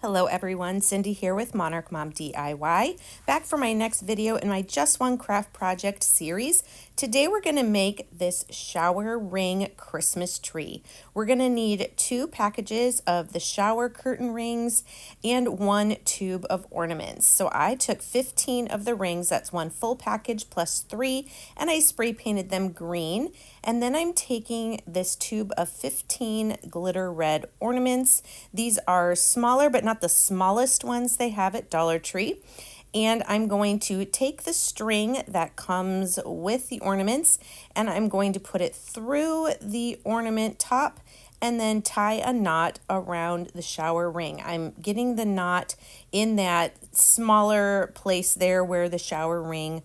Hello everyone, Cindy here with Monarch Mom DIY, back for my next video in my Just One Craft Project series. Today we're going to make this shower ring Christmas tree. We're going to need 2 packages of the shower curtain rings and 1 tube of ornaments. So I took 15 of the rings, that's 1 full package plus 3, and I spray painted them green. And then I'm taking this tube of 15 glitter red ornaments. These are smaller but not the smallest ones they have at Dollar Tree. And I'm going to take the string that comes with the ornaments and I'm going to put it through the ornament top and then tie a knot around the shower ring. I'm getting the knot in that smaller place there where the shower ring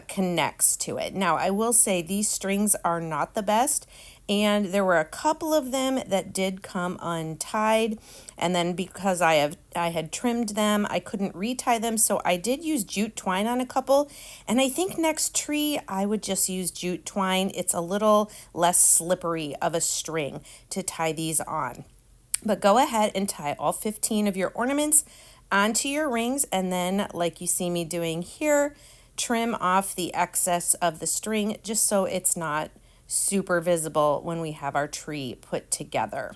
connects to it. Now, I will say these strings are not the best, and there were a couple of them that did come untied, and then because I had trimmed them, I couldn't retie them, so I did use jute twine on a couple, and I think next tree I would just use jute twine. It's a little less slippery of a string to tie these on. But go ahead and tie all 15 of your ornaments onto your rings, and then, like you see me doing here, trim off the excess of the string just so it's not super visible when we have our tree put together.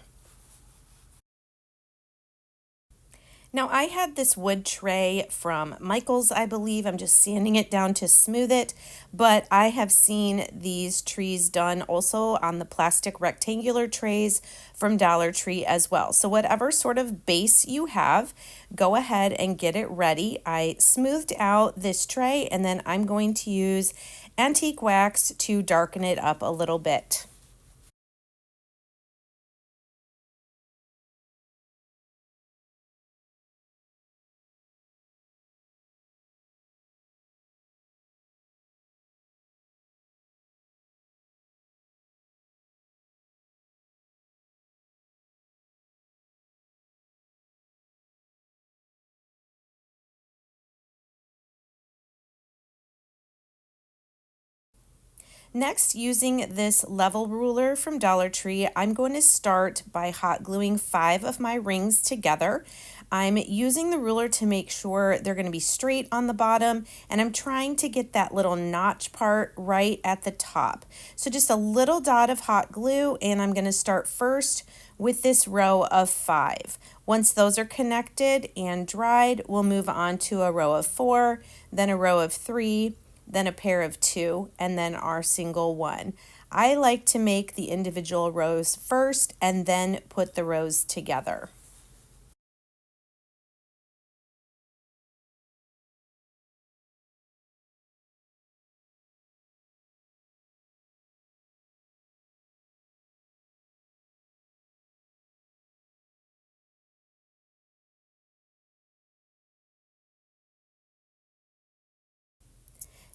Now I had this wood tray from Michael's, I believe. I'm just sanding it down to smooth it, but I have seen these trees done also on the plastic rectangular trays from Dollar Tree as well. So whatever sort of base you have, go ahead and get it ready. I smoothed out this tray and then I'm going to use antique wax to darken it up a little bit. Next, using this level ruler from Dollar Tree, I'm going to start by hot gluing 5 of my rings together. I'm using the ruler to make sure they're going to be straight on the bottom, and I'm trying to get that little notch part right at the top. So just a little dot of hot glue, and I'm going to start first with this row of 5. Once those are connected and dried, we'll move on to a row of 4, then a row of 3, then a pair of 2, and then our single one. I like to make the individual rows first and then put the rows together.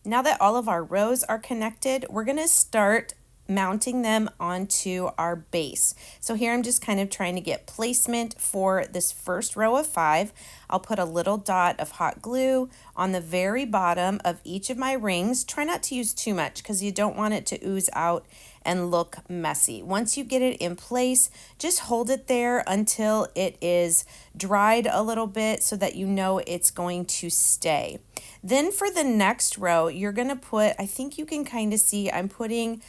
Now that all of our rows are connected, we're going to start mounting them onto our base. So here I'm just kind of trying to get placement for this first row of 5. I'll put a little dot of hot glue on the very bottom of each of my rings. Try not to use too much because you don't want it to ooze out and look messy. Once you get it in place, just hold it there until it is dried a little bit so that you know it's going to stay. Then for the next row, you're going to put, I think you can kind of see, I'm putting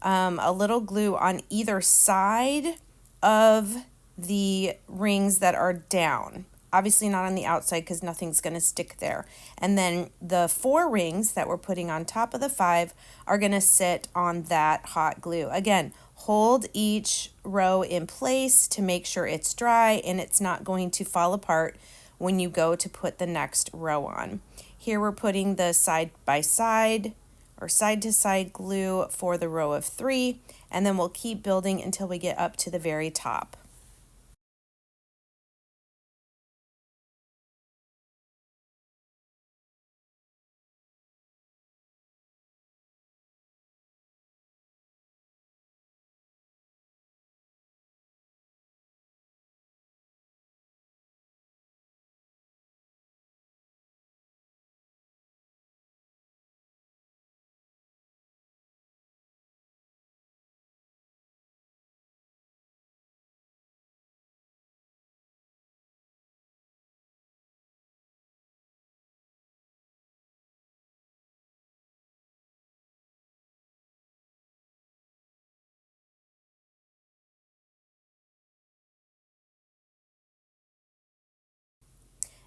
a little glue on either side of the rings that are down. Obviously not on the outside because nothing's going to stick there. And then the 4 rings that we're putting on top of the 5 are going to sit on that hot glue. Again, hold each row in place to make sure it's dry and it's not going to fall apart when you go to put the next row on. Here we're putting the side by side or side to side glue for the row of 3, and then we'll keep building until we get up to the very top.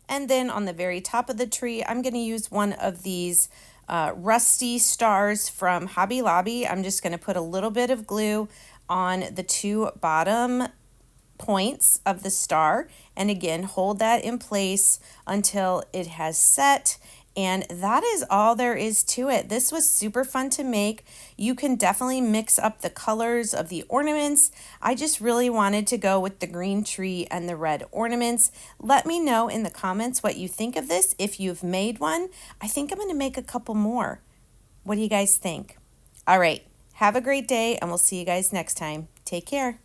And then on the very top of the tree, I'm going to use one of these rusty stars from Hobby Lobby. I'm just going to put a little bit of glue on the two bottom points of the star, and again hold that in place until it has set. And that is all there is to it. This was super fun to make. You can definitely mix up the colors of the ornaments. I just really wanted to go with the green tree and the red ornaments. Let me know in the comments what you think of this, if you've made one. I think I'm going to make a couple more. What do you guys think? All right, have a great day, and we'll see you guys next time. Take care.